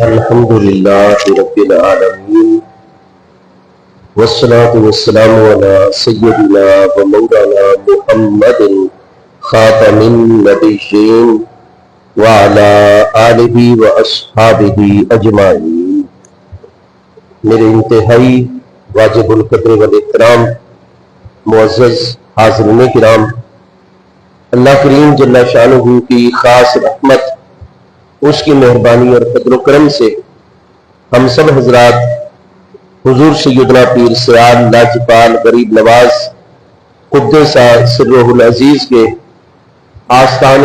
الحمد للہ رب العالمین والصلاة والسلام علی سیدنا و مولانا محمد خاتم النبیین وعلی آلہ و اصحابہ اجمعین۔ میرے انتہائی واجب القدر والاحترام معزز حاضرین کرام، اللہ کریم جل شانہ کی خاص رحمت، اس کی مہربانی اور فضل و کرم سے ہم سب حضرات حضور سیدنا پیر سیال لاجپال غریب نواز قدس سرہ العزیز کے آستان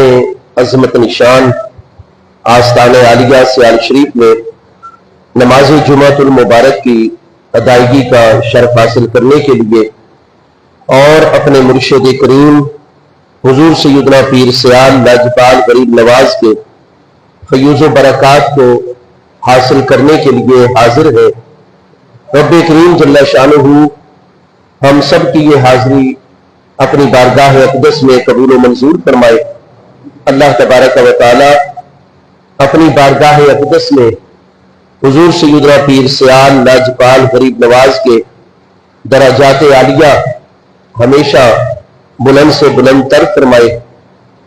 عظمت نشان آستان عالیہ سیال شریف میں نماز جمعۃ المبارک کی ادائیگی کا شرف حاصل کرنے کے لیے اور اپنے مرشد کریم حضور سیدنا پیر سیال لاجپال غریب نواز کے فیوز و برکات کو حاصل کرنے کے لیے حاضر ہے۔ رب کریم جل شانہ ہم سب کی یہ حاضری اپنی بارگاہ اقدس میں قبول و منظور فرمائے۔ اللہ تبارک و تعالی اپنی بارگاہ اقدس میں حضور سیدنا پیر سیال لاجپال غریب نواز کے درجات عالیہ ہمیشہ بلند سے بلند تر فرمائے۔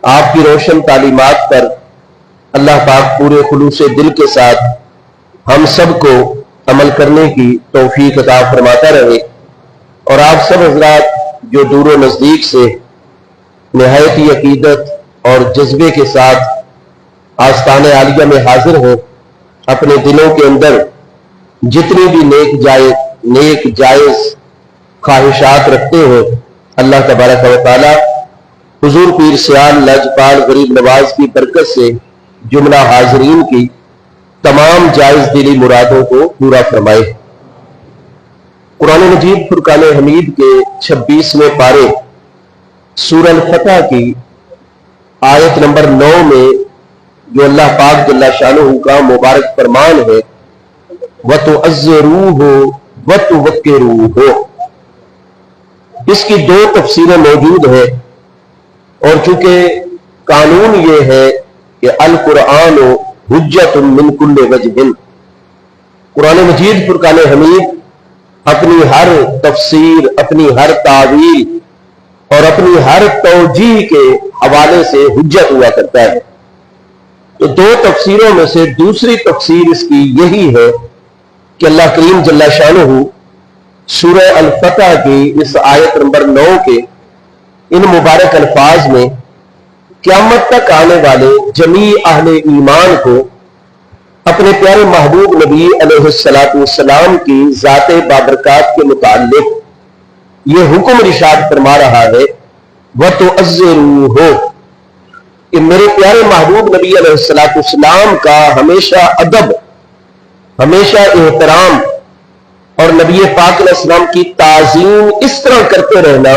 آپ کی روشن تعلیمات پر اللہ پاک پورے خلوص دل کے ساتھ ہم سب کو عمل کرنے کی توفیق عطا فرماتا رہے، اور آپ سب حضرات جو دور و نزدیک سے نہایت عقیدت اور جذبے کے ساتھ آستان عالیہ میں حاضر ہو، اپنے دلوں کے اندر جتنی بھی نیک جائز خواہشات رکھتے ہو، اللہ تبارک و تعالی حضور پیر سیال لاجپال غریب نواز کی برکت سے جملہ حاضرین کی تمام جائز دلی مرادوں کو پورا فرمائے۔ قرآن مجید فرقان حمید کے 26ویں پارے سورہ الفتح کی آیت نمبر 9 میں جو اللہ پاک جل شانہ کا مبارک فرمان ہے وَتُعَزِّرُوهُ وَتُوَقِّرُوهُ، اس کی دو تفسیریں موجود ہیں، اور چونکہ قانون یہ ہے کہ القرآن حجت من کل وجہ، قرآن مجید فرقان حمید اپنی ہر تفسیر، اپنی ہر تعویل اور اپنی ہر توجیہ کے حوالے سے حجت ہوا کرتا ہے۔ تو دو تفسیروں میں سے دوسری تفسیر اس کی یہی ہے کہ اللہ کریم جل شانہ سورہ الفتح کی اس آیت نمبر 9 کے ان مبارک الفاظ میں قیامت تک آنے والے جمیع اہل ایمان کو اپنے پیارے محبوب نبی علیہ السلام کی ذات بابرکات کے متعلق یہ حکم ارشاد فرما رہا ہے وَتُعَزِّرُوهُ، کہ میرے پیارے محبوب نبی علیہ السلام کا ہمیشہ ادب، ہمیشہ احترام اور نبی پاک علیہ السلام کی تعظیم اس طرح کرتے رہنا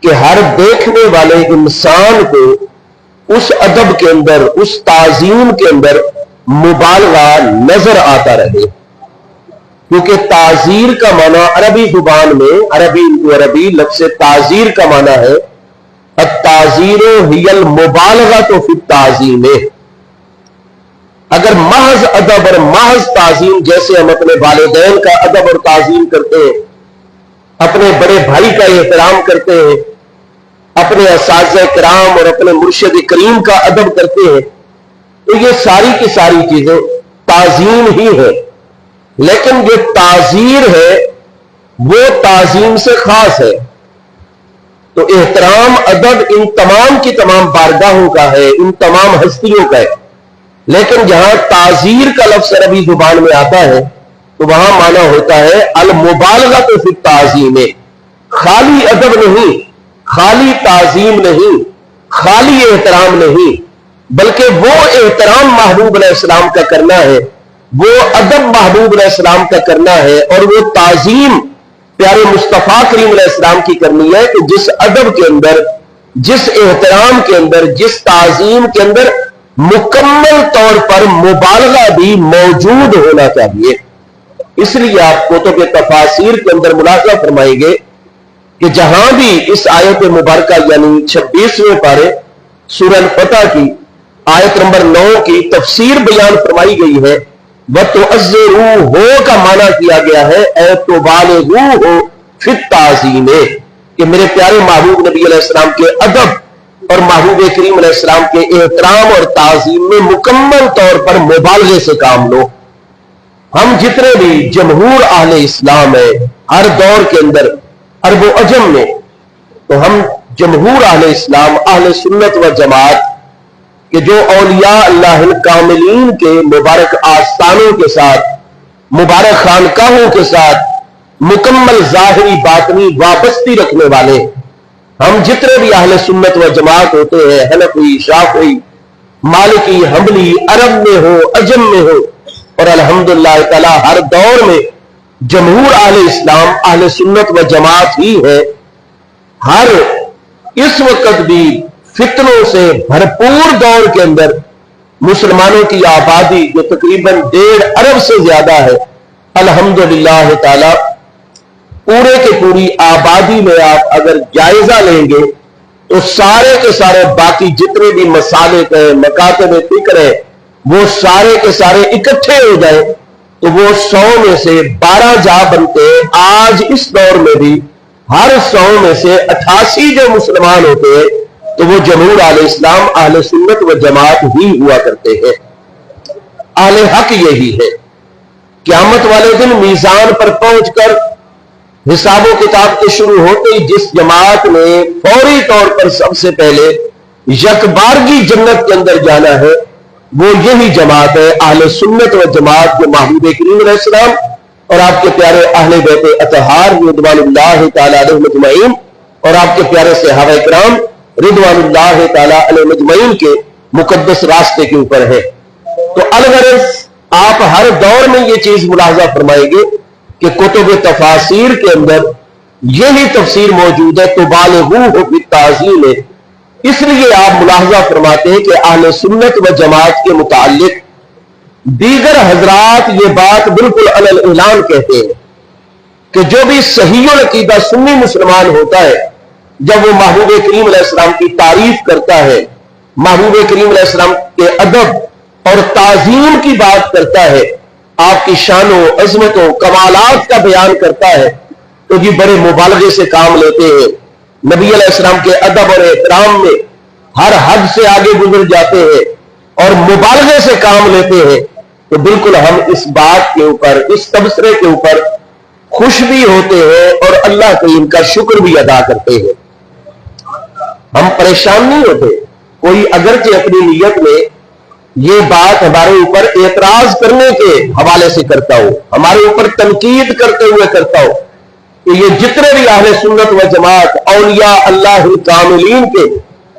کہ ہر دیکھنے والے انسان کو اس ادب کے اندر، اس تعظیم کے اندر مبالغہ نظر آتا رہے، کیونکہ تعزیر کا معنی عربی زبان میں عربی لفظ تعزیر کا معنی ہے التعزیر ہی المبالغۃ فی التعظیم۔ اگر محض ادب اور محض تعظیم، جیسے ہم اپنے والدین کا ادب اور تعظیم کرتے ہیں، اپنے بڑے بھائی کا احترام کرتے ہیں، اپنے اساتذہ کرام اور اپنے مرشد کریم کا ادب کرتے ہیں، تو یہ ساری کی ساری چیزیں تعظیم ہی ہے، لیکن جو تعزیر ہے وہ تعظیم سے خاص ہے۔ تو احترام ادب ان تمام کی تمام بارگاہوں کا ہے، ان تمام ہستیوں کا ہے، لیکن جہاں تعزیر کا لفظ عربی زبان میں آتا ہے تو وہاں معنی ہوتا ہے المبالغۃ فی التعظیم، خالی ادب نہیں، خالی تعظیم نہیں، خالی احترام نہیں، بلکہ وہ احترام محبوب علیہ السلام کا کرنا ہے، وہ ادب محبوب علیہ السلام کا کرنا ہے، اور وہ تعظیم پیارے مصطفیٰ کریم علیہ السلام کی کرنی ہے کہ جس ادب کے اندر، جس احترام کے اندر، جس تعظیم کے اندر مکمل طور پر مبالغہ بھی موجود ہونا چاہیے۔ اس لیے آپ کتب تفاسیر کے اندر ملاحظہ فرمائیں گے کہ جہاں بھی اس آیت مبارکہ یعنی 26ویں پارے سورہ الفتح کی آیت نمبر 9 کی تفسیر بیان فرمائی گئی ہے وَتُعَزِّرُوهُ کا معنی کیا گیا ہے اے تُبَالِغُوهُ فِي التَّعْظِيمِ کہ میرے پیارے محبوب نبی علیہ السلام کے ادب اور محبوب کریم علیہ السلام کے احترام اور تعظیم میں مکمل طور پر مبالغے سے کام لو۔ ہم جتنے بھی جمہور اہل اسلام ہیں ہر دور کے اندر عرب و عجم میں، تو ہم جمہور اہل اسلام اہل سنت و جماعت کہ جو اولیاء اللہ الکاملین کے مبارک آستانوں کے ساتھ، مبارک خانقاہوں کے ساتھ مکمل ظاہری باطنی وابستی رکھنے والے، ہم جتنے بھی اہل سنت و جماعت ہوتے ہیں، حنفی، شافعی، مالکی، حنبلی، عرب میں ہو عجم میں ہو، اور الحمدللہ تعالی ہر دور میں جمہور اہل اسلام اہل سنت و جماعت ہی ہے، ہر اس وقت بھی فتنوں سے بھرپور دور کے اندر مسلمانوں کی آبادی جو تقریباً 1.5 ارب سے زیادہ ہے، الحمدللہ تعالی پورے کے پوری آبادی میں آپ اگر جائزہ لیں گے تو سارے کے سارے باقی جتنے بھی مسالک ہیں، مکاتب فکر ہیں، وہ سارے کے سارے اکٹھے ہو جائیں تو وہ 100 میں سے 12 جا بنتے۔ آج اس دور میں بھی ہر 100 میں سے 88 جو مسلمان ہوتے ہیں تو وہ جمہور اہل اسلام اہل سنت و جماعت ہی ہوا کرتے ہیں۔ اہل حق یہی ہے۔ قیامت والے دن میزان پر پہنچ کر حساب و کتاب کے شروع ہوتے ہی جس جماعت نے فوری طور پر سب سے پہلے یکبارگی جنت کے اندر جانا ہے، وہ یہی جماعت ہے اہل سنت و جماعت جو محبوب کریم علیہ السلام اور آپ کے پیارے اہل بیت اطہار رضوان اللہ تعالی علیہ مجمعین اور آپ کے پیارے صحابہ کرام رضوان اللہ تعالی علیہ مجمعین کے مقدس راستے کے اوپر ہے۔ تو الغرض آپ ہر دور میں یہ چیز ملاحظہ فرمائیں گے کہ کتب تفاسیر کے اندر یہی تفسیر موجود ہے تُبَالِغُوهُ فِي التَّعْظِيمِ، اس لیے آپ ملاحظہ فرماتے ہیں کہ اہل سنت و جماعت کے متعلق دیگر حضرات یہ بات بالکل علی الاعلان کہتے ہیں کہ جو بھی صحیح العقیدہ سنی مسلمان ہوتا ہے، جب وہ محبوب کریم علیہ السلام کی تعریف کرتا ہے، محبوب کریم علیہ السلام کے ادب اور تعظیم کی بات کرتا ہے، آپ کی شان و عظمت و کمالات کا بیان کرتا ہے، تو جی بڑے مبالغے سے کام لیتے ہیں، نبی علیہ السلام کے ادب اور احترام میں ہر حد سے آگے گزر جاتے ہیں اور مبالغے سے کام لیتے ہیں، تو بالکل ہم اس بات کے اوپر، اس تبصرے کے اوپر خوش بھی ہوتے ہیں اور اللہ کریم کا شکر بھی ادا کرتے ہیں۔ ہم پریشان نہیں ہوتے، کوئی اگرچہ اپنی نیت میں یہ بات ہمارے اوپر اعتراض کرنے کے حوالے سے کرتا ہو، ہمارے اوپر تنقید کرتے ہوئے کرتا ہو کہ یہ جتنے بھی اہل سنت و جماعت اولیاء اللہ کاملین کے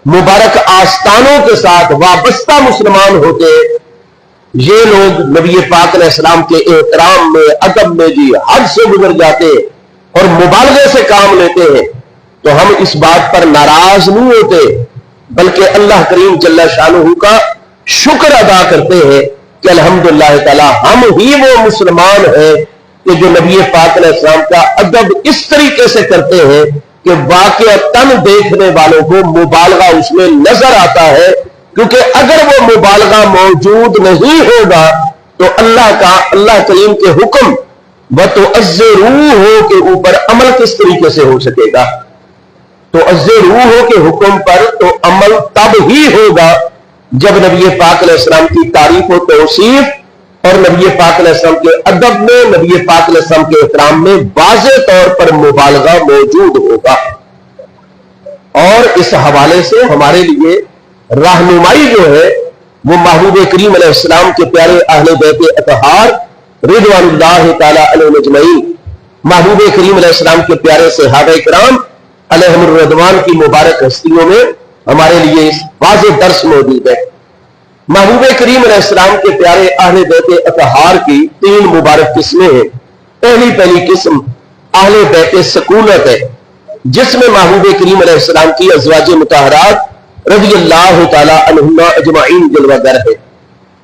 مبارک آستانوں کے ساتھ وابستہ مسلمان ہوتے، یہ لوگ نبی پاک علیہ السلام کے احترام میں ادب میں جی حد سے گزر جاتے اور مبالغے سے کام لیتے ہیں، تو ہم اس بات پر ناراض نہیں ہوتے بلکہ اللہ کریم جل شانہ کا شکر ادا کرتے ہیں کہ الحمدللہ تعالی ہم ہی وہ مسلمان ہیں کہ جو نبی پاک علیہ السلام کا ادب اس طریقے سے کرتے ہیں کہ واقعتاً دیکھنے والوں کو مبالغہ اس میں نظر آتا ہے، کیونکہ اگر وہ مبالغہ موجود نہیں ہوگا تو اللہ کریم کے حکم وَتُعَزِّرُوهُ کے اوپر عمل کس طریقے سے ہو سکے گا؟ تو عَزِّرُوهُ کے حکم پر تو عمل تب ہی ہوگا جب نبی پاک علیہ السلام کی تعریف و توصیف اور نبی پاک علیہ السلام کے ادب میں، نبی پاک علیہ السلام کے احترام میں واضح طور پر مبالغہ موجود ہوگا۔ اور اس حوالے سے ہمارے لیے رہنمائی جو ہے وہ محبوب کریم علیہ السلام کے پیارے اہل بیت اطہار رضوان اللہ تعالی علیہ مجمعین، محبوب کریم علیہ السلام کے پیارے صحابہ کرام علیہم الرضوان کی مبارک ہستیوں میں ہمارے لیے واضح درس موجود ہے۔ محبوب کریم علیہ السلام کے پیارے اہل بیت اطہار کی 3 مبارک قسمیں ہیں۔ پہلی قسم اہل بیت سکونت ہے، جس میں محبوب کریم علیہ السلام کی ازواج مطہرات رضی اللہ تعالی عنہم اجمعین جلوہ گر ہے۔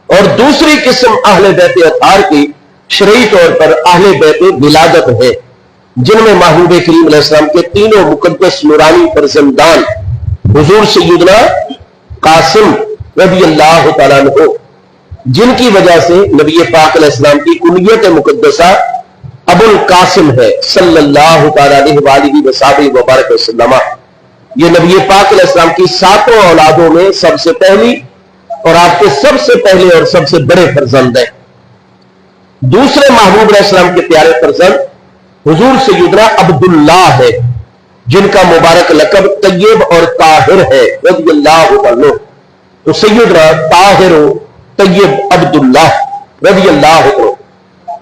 اور دوسری قسم اہل بیت اطہار کی شرعی طور پر اہل بیت ولادت ہے، جن میں محبوب کریم علیہ السلام کے 3 مقدس نورانی فرزندان حضور سیدنا قاسم رضی اللہ تعالیٰ عنہ، جن کی وجہ سے نبی پاک علیہ السلام کی کنیت مقدسہ ابو القاسم ہے صلی اللہ تعالی علیہ وآلہ وصحبہ وبارک وسلم۔ یہ نبی پاک علیہ السلام کی 7 اولادوں میں سب سے پہلی اور آپ کے سب سے پہلے اور سب سے بڑے فرزند ہیں۔ دوسرے محبوب علیہ السلام کے پیارے فرزند حضور سیدنا عبداللہ ہے، جن کا مبارک لقب طیب اور طاہر ہے رضی اللہ عنہ۔ تو سیدنا طاہر و طیب عبداللہ رضی اللہ عنہ۔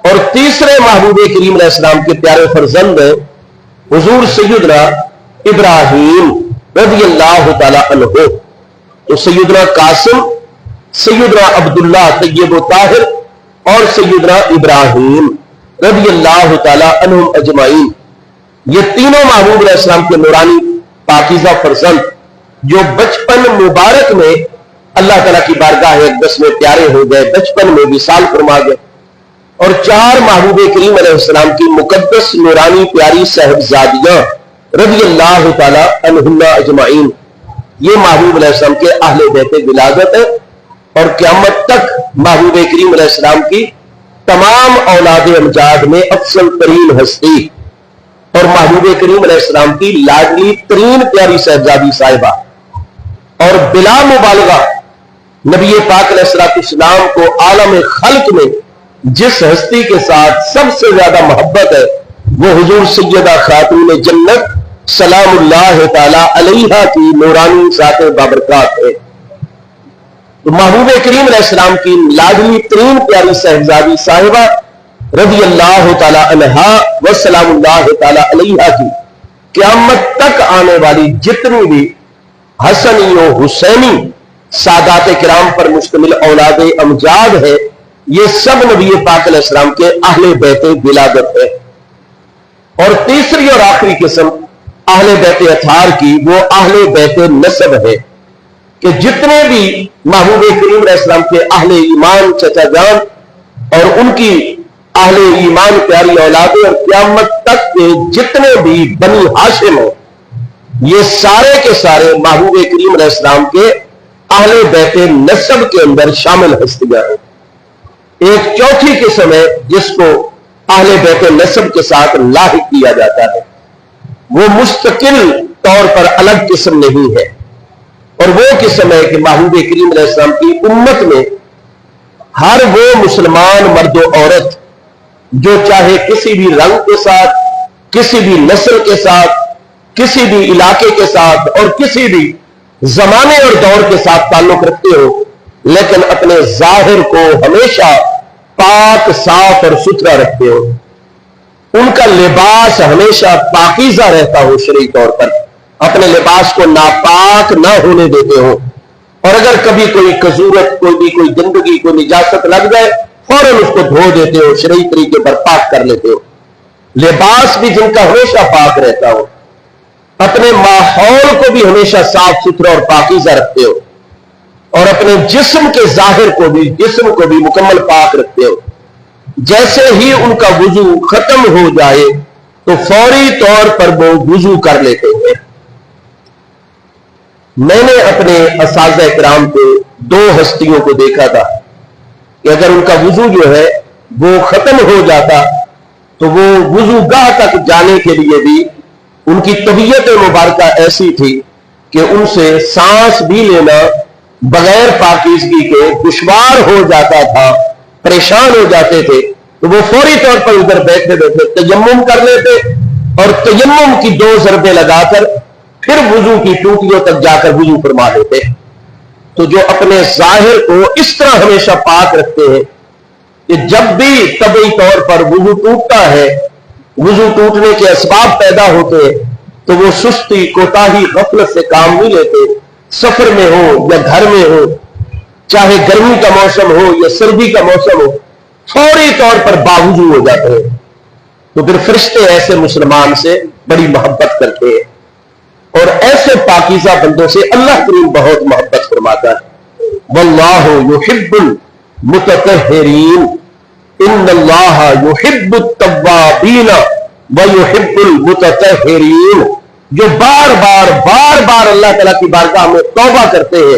اور تیسرے محبوب کریم علیہ السلام کے پیارے فرزند ہیں حضور سیدنا ابراہیم رضی اللہ تعالی عنہ۔ تو سیدنا قاسم، سیدنا عبداللہ طیب و طاہر اور سیدنا ابراہیم رضی اللہ تعالی عنہم اجمعین، یہ تینوں محبوب علیہ السلام کے نورانی پاکیزہ فرزند جو بچپن مبارک میں اللہ تعالیٰ کی بارگاہ اقدس میں پیارے ہو گئے، بچپن میں وصال فرما گئے، اور 4 محبوب کریم علیہ السلام کی مقدس نورانی پیاری صاحبزادیاں رضی اللہ تعالی عنہن اجمعین، یہ محبوب علیہ السلام کے اہل بیت ولادت ہے، اور قیامت تک محبوب کریم علیہ السلام کی تمام اولاد امجاد میں افضل ترین ہستی اور محبوب کریم علیہ السلام کی لاڈلی ترین پیاری صاحبزادی صاحبہ، اور بلا مبالغہ نبی پاک علیہ السلام کو عالم خلق میں جس ہستی کے ساتھ سب سے زیادہ محبت ہے وہ حضور سیدہ خاتون جنت سلام اللہ تعالی علیہا کی نورانی ذات بابرکات ہے۔ تو محبوب کریم علیہ السلام کی لاڈلی ترین پیاری صاحبزادی صاحبہ رضی اللہ تعالی عنہا و سلام اللہ تعالی علیہا کی قیامت تک آنے والی جتنی بھی حسنی و حسینی سادات کرام پر مشتمل اولاد امجاد ہے، یہ سب نبی پاک علیہ السلام کے اہل بیت ولادت ہے۔ اور تیسری اور آخری قسم اہل بیت اطہار کی وہ اہل بیت نسب ہے کہ جتنے بھی محبوب کریم علیہ السلام کے اہل ایمان چچا جان اور ان کی اہل ایمان پیاری اولادیں اور قیامت تک کے جتنے بھی بنی ہاشم ہیں، یہ سارے کے سارے محبوب کریم علیہ السلام کے اہل بیت نسب کے اندر شامل ہستیاں ہیں۔ ایک چوتھی قسم ہے جس کو اہل بیت نسب کے ساتھ لاحق کیا جاتا ہے، وہ مستقل طور پر الگ قسم نہیں ہے، اور وہ قسم ہے کہ محبوب کریم علیہ السلام کی امت میں ہر وہ مسلمان مرد و عورت جو چاہے کسی بھی رنگ کے ساتھ، کسی بھی نسل کے ساتھ، کسی بھی علاقے کے ساتھ اور کسی بھی زمانے اور دور کے ساتھ تعلق رکھتے ہو، لیکن اپنے ظاہر کو ہمیشہ پاک صاف اور ستھرا رکھتے ہو، ان کا لباس ہمیشہ پاکیزہ رہتا ہو، شرعی طور پر اپنے لباس کو ناپاک نہ ہونے دیتے ہو، اور اگر کبھی کوئی قذورت، کوئی گندگی، کوئی نجاست لگ جائے فوراً اس کو دھو دیتے ہو، شرعی طریقے پر پاک کر لیتے ہو۔ لباس بھی جن کا ہمیشہ پاک رہتا ہو، اپنے ماحول کو بھی ہمیشہ صاف ستھرا اور پاکیزہ رکھتے ہو، اور اپنے جسم کے ظاہر کو بھی مکمل پاک رکھتے ہو۔ جیسے ہی ان کا وضو ختم ہو جائے تو فوری طور پر وہ وضو کر لیتے ہیں۔ میں نے اپنے اساتذہ کرام کے 2 ہستیوں کو دیکھا تھا کہ اگر ان کا وضو جو ہے وہ ختم ہو جاتا تو وہ وضو گاہ تک جانے کے لیے بھی ان کی طبیعت مبارکہ ایسی تھی کہ ان سے سانس بھی لینا بغیر پاکیزگی کے دشوار ہو جاتا تھا، پریشان ہو جاتے تھے، تو وہ فوری طور پر ادھر بیٹھے بیٹھے تیمم کر لیتے اور تیمم کی 2 ضربیں لگا کر پھر وضو کی ٹوٹیوں تک جا کر وضو فرما لیتے۔ تو جو اپنے ظاہر کو اس طرح ہمیشہ پاک رکھتے ہیں کہ جب بھی طبعی طور پر وضو ٹوٹتا ہے، وضو ٹوٹنے کے اسباب پیدا ہوتے ہیں، تو وہ سستی، کوتاہی، غفلت سے کام نہیں لیتے، سفر میں ہو یا گھر میں ہو، چاہے گرمی کا موسم ہو یا سردی کا موسم ہو، فوری طور پر باوضو ہو جاتے ہیں۔ تو پھر فرشتے ایسے مسلمان سے بڑی محبت کرتے ہیں، اور ایسے پاکیزہ بندوں سے اللہ کریم بہت محبت فرماتا ہے۔ واللہ یحب المتطہرین، ان اللہ یحب التوابین ویحب المتطہرین، جو بار بار اللہ تعالیٰ کی بارگاہ میں توبہ کرتے ہیں،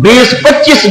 20-25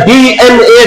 DNA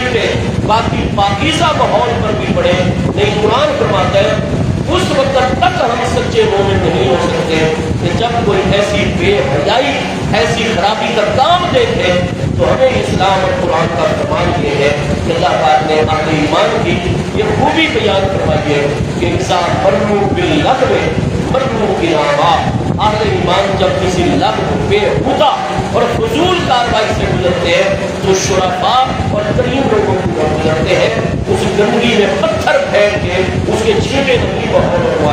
چھٹے باقی پاکیزہ ماحول پر بھی پڑے، نہیں قرآن فرماتا ہے اس وقت تک ہم سچے مومن نہیں ہو سکتے کہ جب کوئی ایسی بے حیائی، ایسی خرابی کا کام دیکھے تو ہمیں اسلام اور قرآن کا فرمان یہ ہے کہ اللہ پاک نے اہل ایمان کی یہ خوبی بیان فرمائی ہے کہ انسان مرمو باللغو مرمو بالآبا، اہل ایمان جب کسی لغو بے ہودہ اور فضول کاروائی سے گزرتے ہیں تو شرفاء اور کریم لوگوں کو گزرتے ہیں اس گندگی میں پتھر پھینک کے اس کے چھینٹے نہیں بہت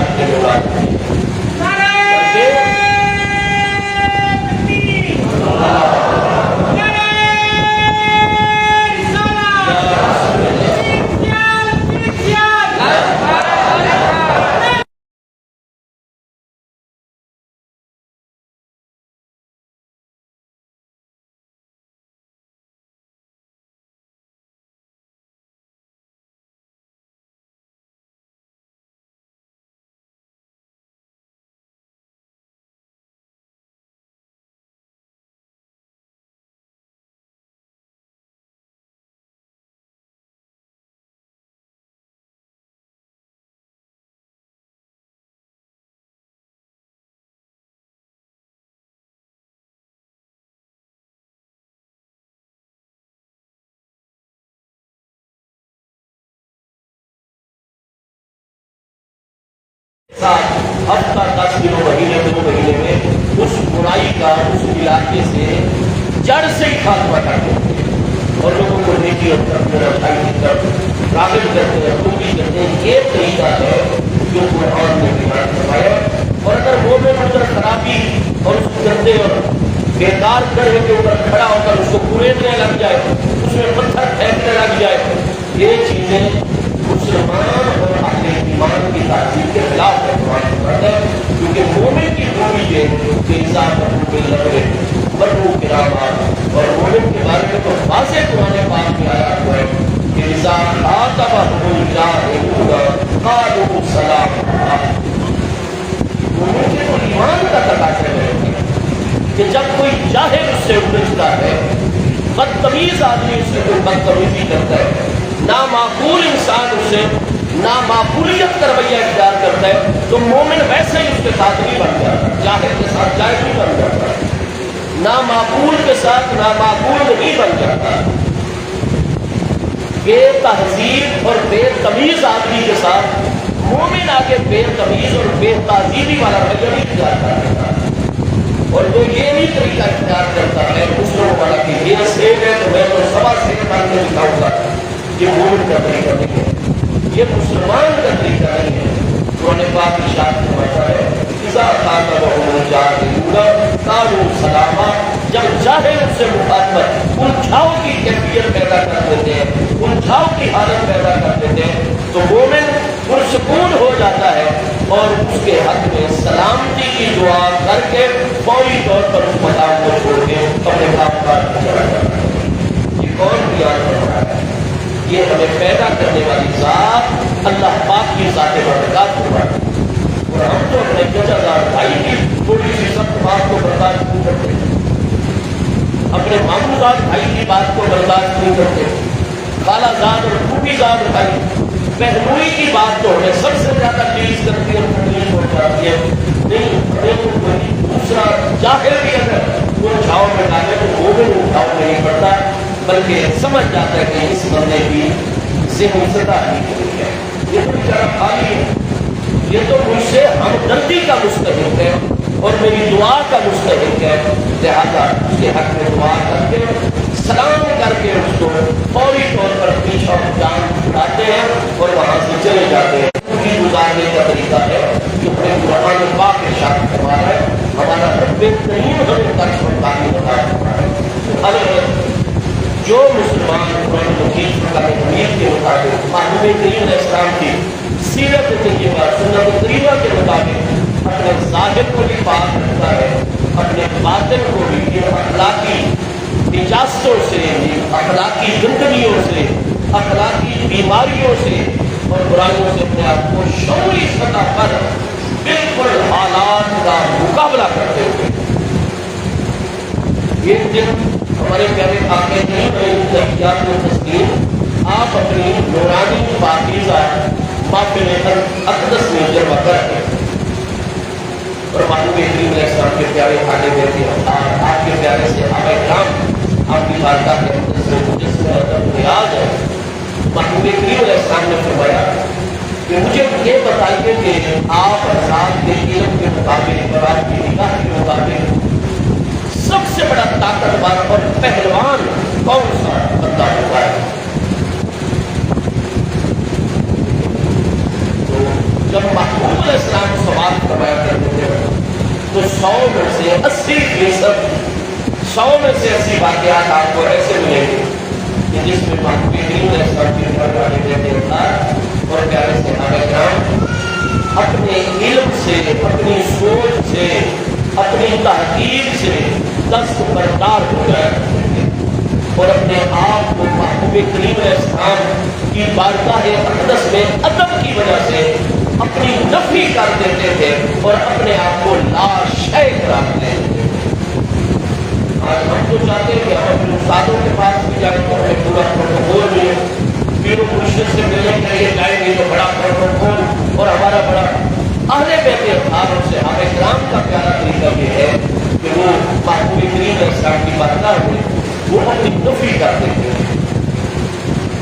اور ہفتہ 10 دنوں مہینے 2 مہینے میں اس برائی کا اس علاقے سے جڑ سے ہی خاتمہ کرتے ہیں اور لوگوں کو نیکی اور طرف اچھائی کی طرف راغب کرتے ہیں، خوبی کرتے ہیں۔ یہ طریقہ ہے جو قرآن نے بیان فرمایا۔ اور اگر مومن اندر خرابی اور اس گندے اور بیکار گڑھے کے اوپر کھڑا ہو کر اس کو کوریدنے لگ جائے، اس میں پتھر پھینکنے لگ جائے، یہ چیزیں مسلمان اور اہل ایمان کی تعظیم کے خلاف ہے، کیونکہ مومن کی خوبی یہ کہ انسان مرمو کرامات، اور مومن کے بارے میں تو واضح قرآن پاک میں آیا ہوا ہے کہ اذا خاطبهم الجاہلون قالوا سلاما۔ مومن کے تو ایمان کا تقاضا ہے کہ جب کوئی جاہل اس سے الجھتا ہے، بدتمیز آدمی اس سے کوئی بدتمیزی کرتا ہے، نامعقول انسان اس سے نامعقولیت کا رویہ اختیار کرتا ہے، تو مومن ویسے ہی اس کے ساتھ نہیں بن جاتا، جاہل کے ساتھ جاہل نہیں بن جاتا، نامعقول کے ساتھ نامعقول نہیں بن جاتا۔ بے تہذیب اور بے تمیز آدمی کے ساتھ مومن آگے بے تمیز اور بے تہذیبی والا رویہ نہیں اختیار کرتا، اور جو یہ بھی طریقہ اختیار کرتا ہے دوسروں والا کہ یہ سیب ہے تو میں تو سوا سیب مان کے دکھاؤں گا، یہ مومن کا طریقہ نہیں ہے، یہ مسلمان کا طریقہ نہیں ہے۔ قرآن پاک ارشاد فرماتا ہے اذا خاطبهم الجاہلون قالوا سلاما، جب جاہل اس سے مخاطبت الجھاؤ کی کیفیت پیدا کر دیتے ہیں، الجھاؤ کی حالت پیدا کر دیتے ہیں، تو مومن پرسکون ہو جاتا ہے اور اس کے حق میں سلامتی کی دعا کر کے فوری طور پر اس مقام کو چھوڑ کے اپنے کام کاج میں چلا جاتا ہے۔ یہ کون بیان کر رہا ہے؟ یہ ہمیں پیدا کرنے والی ذات اللہ پاک کی ذات برکات ہوا ہے، اور ہم تو اپنے چچا زاد بھائی کی تھوڑی سی سخت بات کو برداشت نہیں کرتے، اپنے ماموں زاد بھائی کی بات کو برداشت نہیں کرتے، خالہ زاد اور پھوپھی زاد بھائی بہنوئی کی بات تو ہمیں سب سے زیادہ تیز کرتی ہے اور تکلیف ہو جاتی ہے۔ نہیں کوئی دوسرا جاہل بھی اگر وہ چھاؤ میں ڈالے تو وہ بھی اٹھاؤ نہیں پڑتا، بلکہ سمجھ جاتا ہے کہ اس بندے کی ذہن سطح نہیں ہوئی ہے، یہ تو بیچارہ خالی ہے، یہ تو مجھ سے ہمدردی کا مستحق ہے اور میری دعا کا مستحق ہے، لہٰذا اس کے حق میں دعا کر کے سلام کر کے اس کو فوری طور پر پیچھا جان چھڑاتے ہیں اور وہاں سے چلے جاتے ہیں۔ پوری گزارنے کا طریقہ ہے کہ اپنے قرآن پاک ارشاد فرما رہا ہے، ہمارا رب کریم ہمیں طرز اور تعلیم عطا فرما رہا ہے۔ جو مسلمان قرآن مجید کا حمید کے مطابق معلوم کریم علیہ السلام کی سیرت طیبہ سنت طیبہ کے مطابق اپنے ظاہر کو بھی پاک رکھتا ہے، اپنے باطن کو بھی اخلاقی نجاستوں سے، اخلاقی گندگیوں سے، اخلاقی بیماریوں سے اور برائیوں سے اپنے آپ کو شعوری سطح پر بالکل حالات کا مقابلہ کرتے ہوئے ایک دن ہمارے پیارے آقا کریم علیہ السلام کو تسلیم آپ اپنی نورانی پاکیزہ محفل اقدس میں جلوہ کرتے اور محبوب کریم علیہ السلام کے پیارے کھانے دیتے ہیں آپ کے پیارے سے آبا کرام آپ کی بارگاہ کے اقدس میں جس میں نیاز ہے محبوب کریم علیہ السلام نے فرمایا کہ مجھے یہ بتائیے کہ آپ حضرات کے علم کے مطابق اور آپ کی نگاہ کے مطابق سب سے بڑا طاقتور اور پہلوان کون سا بندہ ہوتا ہے؟ تو جب محبوب علیہ السلام سوال فرمایا کرتے تھے تو 100 میں سے 80% 100 میں سے 80 واقعات آپ کو ایسے ملیں گے کہ جس میں محبوب کریم علیہ السلام کی بارگاہ دیتے ہیں اور پیارے صحابہ کرام اپنے علم سے اپنی سوچ سے اپنی تحقیق سے دستبردار ہو جائے اور اپنے آپ کو محبوب کریم علیہ السلام کی بارگاہ اقدس میں ادب کی وجہ سے اپنی نفی کر دیتے تھے اور اپنے آپ کو لا شے قرار دیتے تھے۔ آج ہم تو چاہتے ہیں کہ ہم اپنے استادوں کے پاس بھی جائیں تو ہمیں پورا پروٹوکول ملے، پیر و مرشد سے ملنے کے لیے جائیں گے تو بڑا پروٹوکول اور ہمارا بڑا اہل بیت اطہار اور صحابہ کرام کا پیارا طریقہ یہ ہے کہ وہ محبوب کریم علیہ السلام کی بارگاہ میں وہ اپنی نفی کرتے تھے۔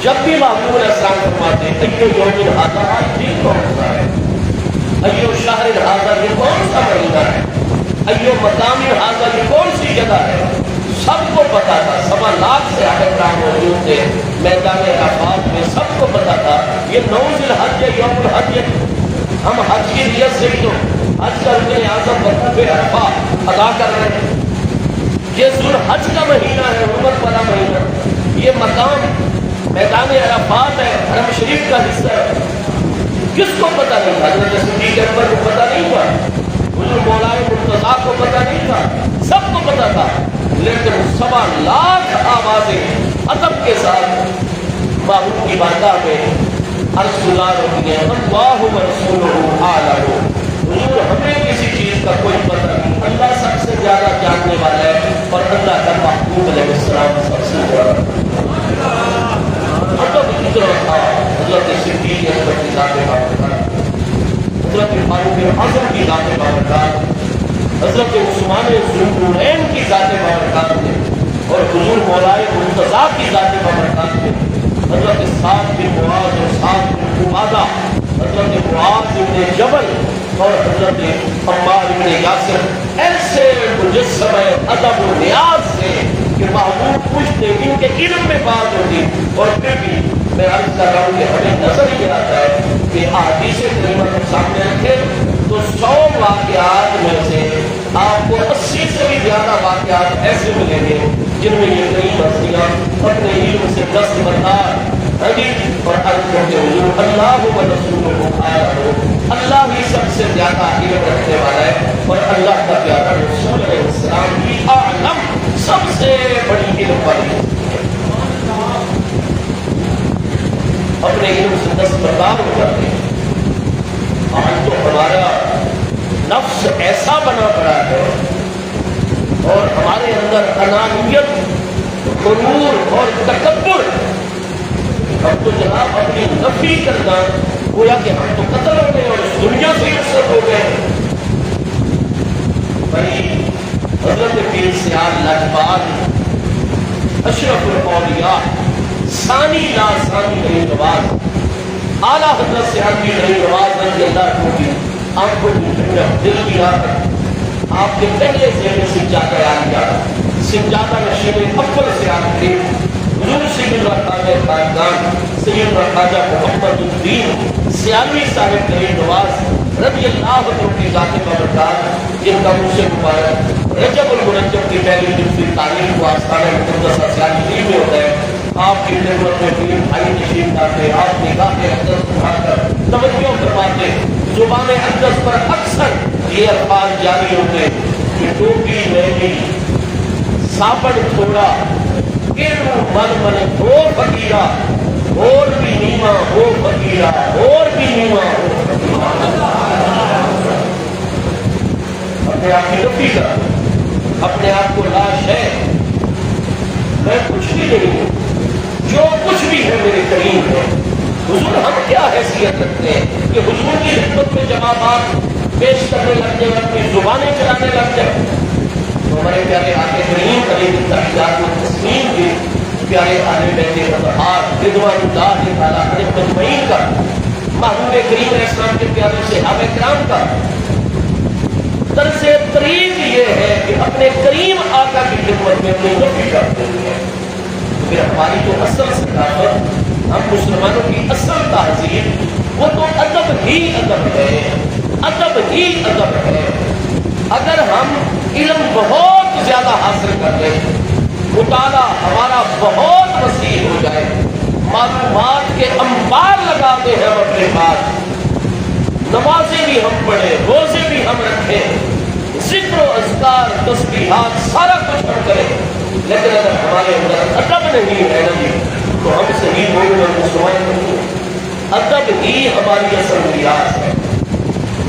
جب بھی محبوب علیہ السلام فرماتے ہیں ایو یوم ھذا یہ کون سا ہے، ایو شہر ھذا یہ کون سا مہینہ ہے، ایو مقام ھذا یہ کون سی جگہ ہے، سب کو پتا تھا، 1.25 لاکھ صحابہ کرام موجود تھے میدان عرفات میں، سب کو پتا تھا یہ 9 ذی الحج یوم الحج، ہم حج کی نیت سے تو حج کا رکن اعظم وقوف عرفہ ادا کر رہے ہیں، یہ ذو الحج کا مہینہ ہے، عمر والا مہینہ، یہ مقام میدان عرفات ہے، حرم شریف کا حصہ ہے۔ کس کو پتا نہیں تھا؟ حضرت صدیق اکبر کو پتا نہیں تھا، حضور مولا مرتضیٰ کو پتا نہیں تھا، سب کو پتا تھا، لیکن 1.25 لاکھ آوازیں ادب کے ساتھ محبوب کی بارگاہ میں عرض گزار ہوتی ہیں، اللہ و رسولہ اعلم، حضور ہمیں کسی چیز کا کوئی پتہ نہیں، اللہ سب سے زیادہ جاننے والا ہے اور اللہ کا محبوب علیہ السلام سب سے زیادہ ادب اتنا تھا۔ حضرت صدیق اکبر کی ذات بابرکات، حضرت فاروق اعظم کی ذات بابرکات، حضرت عثمان ذوالنورین کی ذات بابرکات میں اور حضور مولا مرتضیٰ کی ذات بابرکات میں حضرت سعد بن معاذ اور سعد بن عبادہ، حضرت معاذ بن جبل اور حضرت عمار بن یاسر ایسے مجسمہ ادب و نیاز سے کہ محبوب پوچھتے ان کے علم میں بات ہوتی، اور پھر بھی میں عرض کر رہا ہوں کہ ہمیں نظر ہی آتا ہے کہ احادیث کریمہ کو سامنے رکھے تو 100 واقعات میں سے آپ کو 80 سے بھی زیادہ واقعات ایسے ملیں گے جن میں یہ کئی ہستیاں اپنے علم سے دستبردار اور عرض کرتے حضور اللہ و رسولہ اعلم، اللہ ہی سب سے زیادہ علم رکھنے والا ہے اور اللہ کا پیارا رسول علیہ السلام کی اعلم سب سے بڑی علم والی اپنے علم سے دستبردار ہو جاتے ہیں۔ آج تو ہمارا نفس ایسا بنا پڑا ہے اور ہمارے اندر انانیت، غرور اور تکبر، ہم تو جناب اپنی نفی کرنا گویا کہ ہم تو قتل ہو گئے اور اس دنیا سے رخصت ہو گئے۔ بھائی حضرت پیر سیال لاجوال اشرف الاولیاء ثانی لا ثانی نئی نواز اعلیٰ حضرت سیال کی نئی نواز رضی اللہ عنہ کی آنکھوں کی ٹھنڈک، دل کی راحت، آپ کے پہلے ذہن میں سجادہ عالیہ، سجادہ نشین اول سے آپ کے حضور سید خواجہ خاندان سید خواجہ محمد الدین سیالوی صاحب نئی نواز رضی اللہ عنہ کی ذات بابرکات، جن کا منہ سے مبارک رجب المرجب کی پہلی دن کی تاریخ کو آستانہ مقدسہ سیالوی میں ہوتا ہے۔ آپ کی خدمت میں پیر بھائی نشین لاتے، آپ نگاہ اقدس اٹھا کر توجہ فرماتے، زبان اقدس پر اکثر یہ الفاظ جاری ہوتے کہ ٹوپی میلی ساپڑ تھوڑا کیڑو من من ہو فقیرہ، اور بھی نیما ہو فقیرہ، اور بھی نیما ہو، اپنے آپ کی نفی کر، اپنے آپ کو لا شے، میں کچھ بھی نہیں ہوں، جو کچھ بھی ہے میرے کریم ہے۔ حضور ہم کیا حیثیت رکھتے ہیں کہ حضور کی خدمت میں جوابات پیش کرنے لگ جائے، اپنی زبانیں چلانے لگ جائے؟ تو ہمارے پیارے آقا کریم علیہ التحیات و تسلیم کے پیارے اہل بیت اطہار رضوان اللہ تعالیٰ علیہ مجمعین کا، محبوب کریم علیہ السلام کے پیارے صحابہ کرام کا طرز طریق یہ ہے کہ اپنے کریم آقا کی خدمت میں مدعی کرتے ہیں۔ پھر ہماری جو اصل ثقافت، ہم مسلمانوں کی اصل تہذیب، وہ تو ادب ہی ادب ہے، ادب ہی ادب ہے۔ اگر ہم علم بہت زیادہ حاصل کر لیں، مطالعہ ہمارا بہت وسیع ہو جائے، معلومات کے انبار لگاتے ہیں ہم اپنے پاس، نمازیں بھی ہم پڑھیں، روزے بھی ہم رکھیں، ذکر و اذکار تسبیحات سارا کچھ ہم کریں، لیکن اگر ہمارے اندر ادب نہیں ہے نا جی، تو ہم صحیح مومن اور مسلمان نہیں۔ ادب ہی ہماری اصل نیاز ہے،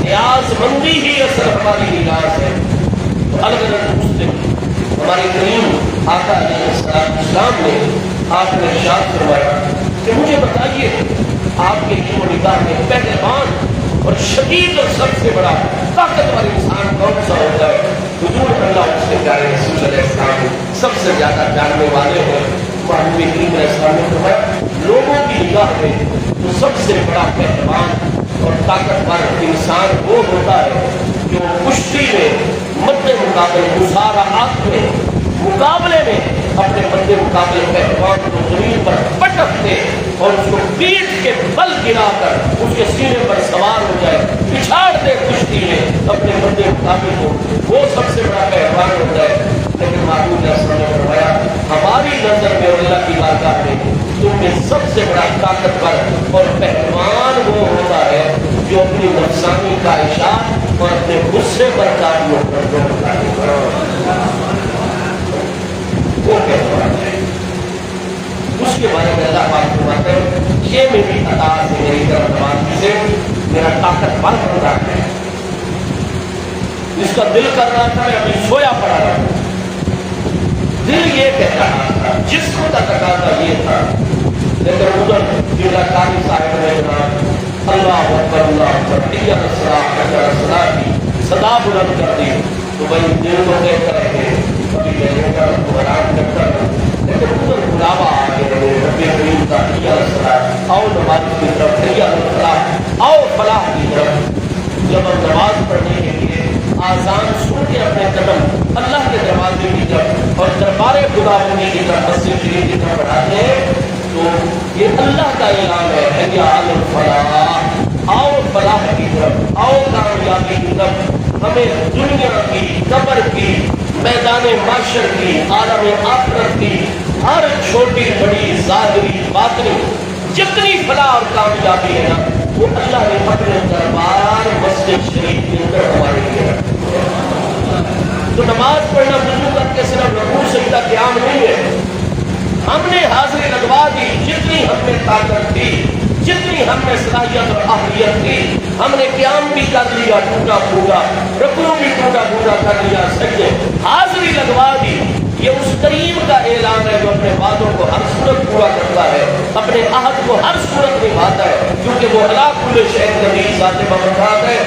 نیاز مندی ہی اصل ہماری نیاز ہے۔ تو الگ الگ مسلم ہمارے کریم آقا علیہ السلام نے آپ نے ارشاد فرمایا کہ مجھے بتائیے آپ کے علم و نگاہ میں پہلوان اور شدید اور سب سے بڑا طاقتور انسان کون سا ہوتا ہے؟ حضور اللہ اس کے پیارے رسول علیہ السلام سب سے زیادہ جاننے والے ہیں۔ محبوب کریم علیہ السلام نے فرمایا لوگوں کی نگاہ میں تو سب سے بڑا پہلوان اور طاقتور انسان وہ ہوتا ہے جو کشتی میں مد مقابل مصارعات میں مقابلے میں اپنے مد مقابل پہلوان کو زمین پر پٹک دے اور اس کو پیٹھ کے بل گرا کر اس کے سینے پر سوار ہو جائے، پچھاڑ دے کشتی میں اپنے مد مقابل کو، وہ سب سے بڑا پہلوان ہوتا ہے۔ لیکن محبوب نے فرمایا ہماری نظر میں اور اللہ کی بارگاہ میں تم میں سب سے بڑا طاقتور اور پہلوان وہ ہوتا ہے جو اپنی نفسانی خواہشات اور اپنے غصے پر قابو ہوتا ہے، وہ پہلوان ہے۔ اس کے بارے میں اللہ پاک فرماتے ہیں یہ میری عطا سے، میری طرف نوازی سے میرا طاقتور بندہ ہے، جس کا دل کر رہا تھا میں ابھی سویا پڑا رہا ہوں، دل یہ کہہ رہا تھا، جسم کا تقاضا یہ تھا، لیکن ادھر جیلا قاری صاحب نے جناب اللہ اکبر اللہ اکبر حی علی الصلاۃ حی علی الصلاۃ کی صدا بلند کر دی، تو بھائی دل کو دیکھ کر رہے کبھی میں کر کو حرام کرتا ہوں، لیکن ادھر بلاوا آ گئے رب کریم کا حی علی الصلاۃ، آؤ نماز کی طرف، حی علی الفلاح، آؤ فلاح کی طرف۔ جب ہم نماز پڑھنے کے لیے آذان سن کے اپنے قدم اللہ کے دروازے کی طرف اور دربار خدا بندی کی طرف مسجد شریف کی طرف بڑھاتے ہیں تو یہ اللہ کا اعلان ہے، حی علی الفلاح، آؤ فلاح کی طرف، آؤ کامیابی کی طرف۔ ہمیں دنیا کی، قبر کی، میدان معاشر کی، عالم آخرت کی ہر چھوٹی بڑی ظاہری باطنی جتنی فلاح اور کامیابی ہے نا، وہ اللہ نے اپنے دربار مسجد شریف کے اندر ہمارے لیے رکھی ہے۔ تو نماز پڑھنا وضو کر کے صرف رکوع سجدہ قیام نہیں ہے، ہم نے حاضری لگوا دی، جتنی ہم میں طاقت تھی، جتنی ہم میں صلاحیت اور اہلیت تھی، ہم نے قیام بھی کر لیا ٹوٹا پھوٹا، رکوع بھی ٹوٹا پھوٹا کر لیا، سجدے حاضری لگوا دی۔ یہ اس کریم کا اعلان ہے جو اپنے وعدوں کو ہر صورت پورا کرتا ہے، اپنے عہد کو ہر صورت نبھاتا ہے، کیونکہ وہ علی کل شیء قدیر ذات بابرکات ہے۔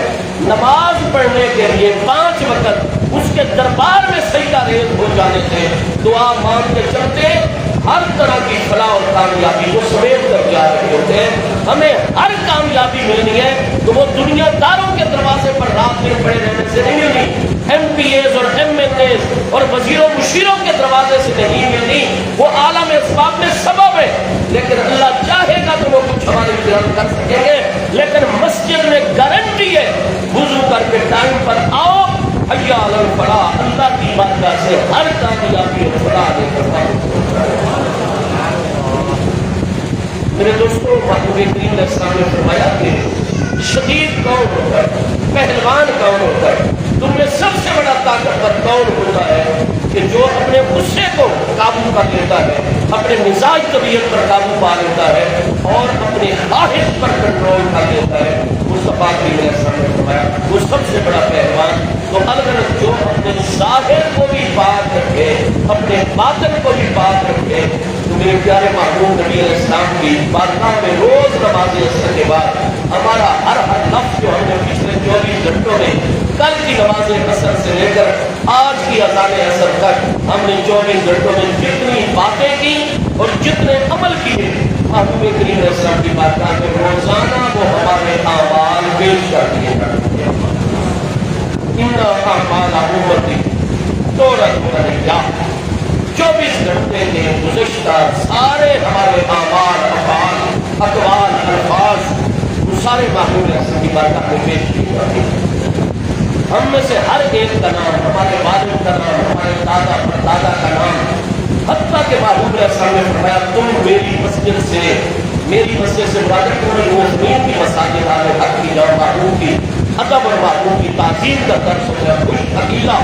نماز پڑھنے کے لیے 5 وقت اس کے دربار میں سجدہ ریز ہو جانے سے دعا مانگ کے چلتے ہر طرح کی فلاح اور کامیابی کو سمیٹ کر جا رہے ہوتے ہیں۔ ہمیں ہر کامیابی ملنی ہے تو وہ دنیا داروں کے دروازے پر رات میں پڑے رہنے سے نہیں ملنی، ایم پی ایز اور ایم ایل ایز اور وزیروں مشیروں کے دروازے سے نہیں ملنی، وہ عالم اسباب میں سبب ہے، لیکن اللہ چاہے گا تو وہ کچھ ہماری مدد کر سکیں گے۔ لیکن مسجد میں گارنٹی ہے، وضو کر کے ٹائم پر آؤ، حی علی الفلاح، اللہ کی بارگاہ سے ہر کامیابی اور فلاح دے کر میرے دوستوں، محبوب کریم علیہ السلام نے فرمایا کہ شدید کون ہوتا ہے، پہلوان کون ہوتا ہے، تم میں سب سے بڑا طاقتور کون ہوتا ہے کہ جو اپنے غصے کو قابو کر لیتا ہے، اپنے مزاج طبیعت پر قابو پا لیتا ہے اور اپنے خواہش پر کنٹرول کر لیتا ہے۔ مصطفیٰ کریم علیہ السلام نے فرمایا وہ سب سے بڑا پہلوان تو الگ جو اپنے ظاہر کو بھی پاک رکھے، اپنے باطن کو بھی پاک رکھے، میرے پیارے محبوب نبی علیہ السلام کی بارگاہ میں روز نماز عصر کے بعد ہمارا ہر لفظ جو ہم نے پچھلے 24 گھنٹوں میں کل کی نماز عصر سے لے کر آج کی اذان عصر تک ہم نے 24 گھنٹوں میں جتنی باتیں کی اور جتنے عمل کیے محبوب کریم علیہ السلام کی بارگاہ میں روزانہ وہ ہمارے اعمال پیش کر دیے جاتے ہیں۔ ان اعمال امتی تورث علیہ 24 گھنٹے کے گزشتہ سارے ہمارے اعمال افعال اقوال الفاظ وہ سارے محبوب رسول کی بارگاہ میں پیش کیے جاتے ہیں۔ ہم میں سے ہر ایک کا نام، ہمارے والد کا نام، ہمارے دادا پردادا کا نام، حتیٰ کہ محبوب رسول نے فرمایا تم میری مسجد سے مراد پوری وہ زمین کی مساجد والے حق کی جاؤ، محبوب کی ادب اور محبوب کی تعظیم کا درس ہو گیا۔ خوش عقیلہ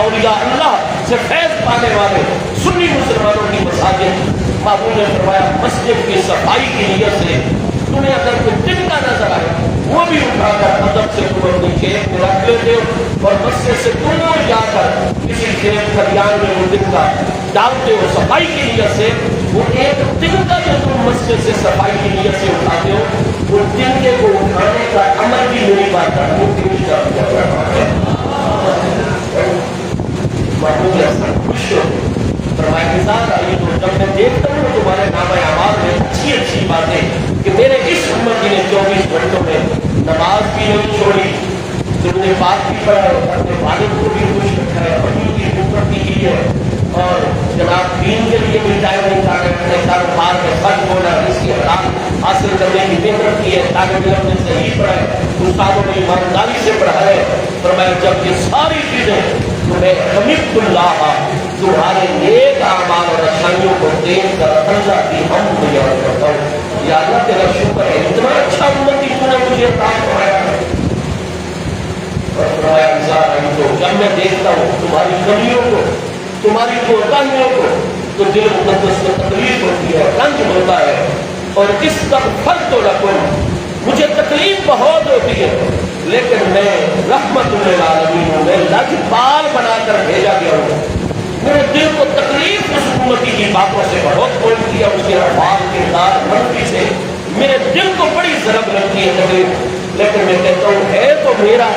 اولیاء اللہ سے فیض پانے والے سنی مسلمانوں کی مساجد، محبوب نے فرمایا مسجد کی صفائی کی نیت سے تمہیں اگر کوئی تنکا نظر آئے وہ بھی اٹھا کر ادب سے تم اپنی جیب میں رکھ لیتے ہو اور مسجد سے دور جا کر کسی کھیت کھلیان میں وہ تنکا ڈالتے ہو صفائی کی نیت سے۔ وہ ایک تنکا جو تم مسجد سے صفائی کی نیت سے اٹھاتے ہو وہ تنکے کو اٹھانے کا عمل بھی میری بات ہے وہ تنکے کا محبوب رسول خوش ہو فرمایا کہ ساتھ آئیے تو جب میں دیکھتا ہوں تمہارے نام اعمال میں اچھی اچھی باتیں کہ میرے اس امتی نے 24 گھنٹوں میں نماز بھی نہیں چھوڑی، درود پاک بھی پڑھا ہے، اپنے والد کو بھی خوش رکھا ہے، اپنی کی خدمت بھی کی ہے اور جناب دین کے لیے بھی ٹائم نکالا ہے، اپنے کاروبار میں سچ بولا، اس کی حلال حاصل کرنے کی محنت کی ہے، تاکہ میں اپنے صحیح پڑھا ہے، استادوں نے ایمانداری سے پڑھا ہے۔ فرمایا جب یہ ساری چیزیں تمہیں حمید اللہ تمہارے نیک اعمال اور اچھائیوں کو دیکھ کر اللہ کی حمد بیان کرتا ہوں، یا اللہ تیرا شکر ہے اتنا اچھا امتی تو نے مجھے عطا فرمایا ہے۔ اور فرمایا تو جب میں دیکھتا ہوں تمہاری کمیوں کو، تمہاری کوتاہیوں کو تو دل مقدس کو تکلیف ہوتی ہے، رنج ہوتا ہے، اور اس کا فرق تو رکھوں مجھے تکلیف بہت ہوتی ہے لیکن میں رحمت للعالمین ہوں، میں لاجپال بنا کر بھیجا گیا ہوں۔ میرے دل کو تکلیف اس امتی کی باتوں سے بہت پہنچتی ہے، اس کے افعال کردار منفی سے میرے دل کو بڑی ضرب لگتی ہے تکلیف، لیکن میں کہتا ہوں ہے تو میرا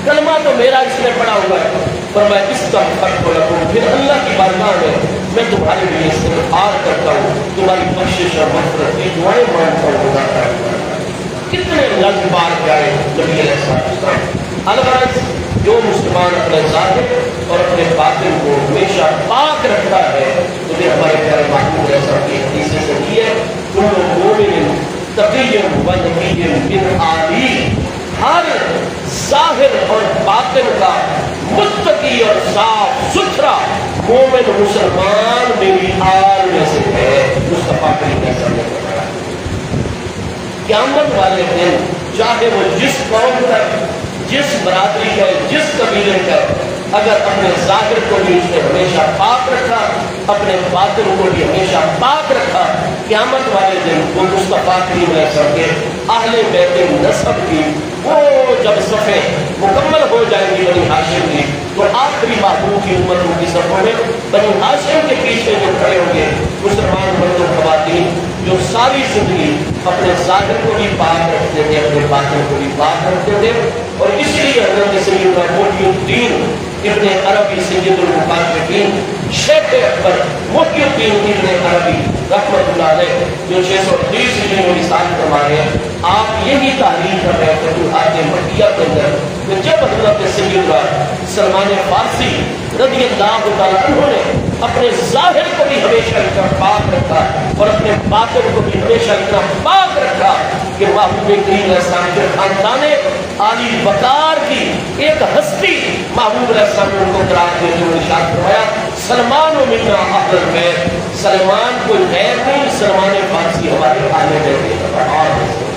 کلمہ تو میرا اس میں پڑا ہوا ہے، پر میں اس کا فرق کو رکھوں پھر اللہ کی بارگاہ میں تمہارے لیے استغفار کرتا ہوں، تمہاری بخشش اور مغفرت کی دعائیں مانگتا ہوں۔ کتنے لازمار پیارے نبی علیہ السلام۔ الغرض جو مسلمان اپنے ظاہر اور اپنے باطن کو ہمیشہ پاک رکھتا ہے مجھے ہمارے پیارے محبوب علیہ السلام کی حدیث سے صحیح ہے کل مومن تقی و نقی من آلی، ہر ظاہر اور باطن کا متقی اور صاف ستھرا مومن مسلمان میری آل میں سے ہے۔ مصطفیٰ کریم نے فرمایا قیامت والے دن چاہے وہ جس قوم کا، جس برادری کا، جس قبیلے کا، اگر اپنے ظاہر کو بھی اس نے ہمیشہ پاک رکھا، اپنے باطن کو بھی ہمیشہ پاک رکھا، قیامت والے دن وہ مصطفیٰ کریم علیہ السلام کے اہل بیت نسب کی وہ جب صفیں مکمل ہو جائیں گی بنی ہاشم کی، تو آخری محبوب کی امتوں کی صفوں میں بنی ہاشم کے پیچھے جو کھڑے ہوں گے مسلمان مرد و خواتین جو ساری زندگی اپنے ظاہر کو بھی پاک رکھتے تھے، اپنے باطن کو بھی پاک رکھتے تھے، اور اس لیے حضرت سیدنا محی الدین ابن عربی سید المحققین شیخ اکبر محی الدین ابن عربی رحمۃ اللہ علیہ جو 630 ہجری میں وصال فرما رہے ہیں، آپ یہی تحریر کر رہے ہیں فتوحات مکیہ کے اندر کہ جب حضرت سیدنا سلمان فارسی رضی اللہ تعالیٰ عنہ نے اپنے ظاہر کو بھی ہمیشہ اتنا پاک رکھا اور اپنے باطن کو بھی ہمیشہ اتنا پاک رکھا کہ محبوب کریم علیہ السلام کے خاندان عالی وقار کی ایک ہستی محبوب علیہ السلام نے ان کو قرار دیتے ہوئے ارشاد فرمایا سلمان و منا اہل البیت، سلمان کوئی غیر نہیں، سلمان فارسی ہمارے اہل بیت ہیں۔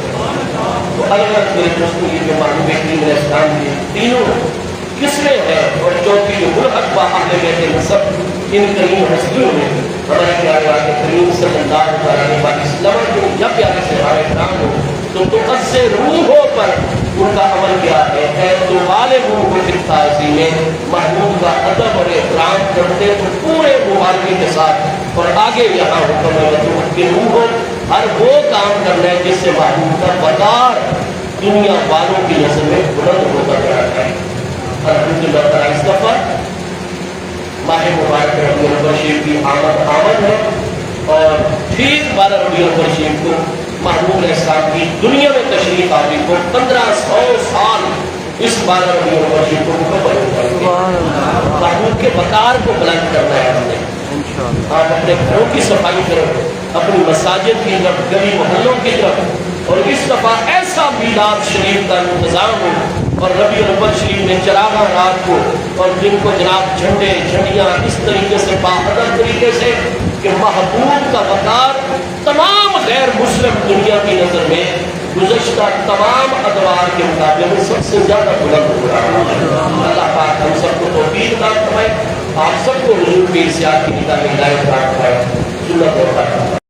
تو الگ میرے دوستوں یہ جو محبوب کریم علیہ السلام کے تینوں قسمیں ہیں اور چوتھی جو ملحق با اہل بیت نسب ان کریم ہستیوں میں ہمارے پیارے کریم صلی اللہ علیہ وسلم کے جب پیارے سے ہمارے نام ہو تو عز روحوں پر ان کا عمل کیا ہے؟ اے تو والوں کو پھر تعظیم محبوب کا ادب اور احترام کرتے تو پورے مبارکی کے ساتھ، اور آگے یہاں حکم ہے کہ ہو ہر وہ کام کرنا ہے جس سے محبوب کا وقار دنیا والوں کی نظر میں بلند ہوتا جاتا ہے۔ الحمدللہ تعالیٰ اس دفعہ ماہ مبارک ربیع الاول شریف کی آمد ہے، اور ٹھیک 12 ربیع الاول شریف کو محبوب اسلام کی دنیا میں تشریف آوری کو 1500 سال اس 12 ربیع الاول شریف کو مکمل ہوتا ہے۔ محبوب کے وقار کو بلند کرنا ہے ہم نے۔ آپ اپنے گھروں کی صفائی کرو، اپنی مساجد کی طرف، گلی محلوں کی طرف، اور اس دفعہ ایسا میلاد شریف کا انتظام ہو، اور ربیع الاول شریف میں چراغاں رات کو، اور دن کو جناب جھنڈے جھنڈیاں اس طریقے سے باہدر طریقے سے کہ محبوب کا وقار تمام غیر مسلم دنیا کی نظر میں گزشتہ تمام ادوار کے مقابلے میں سب سے زیادہ بلند ہو رہا ہے۔ اللہ پاک ہم سب کو توفیق عطا فرمائے، آپ سب کو حضور پیر سے آپ کی نگاہ میں ہدایت عطا فرمائے۔ سنت اور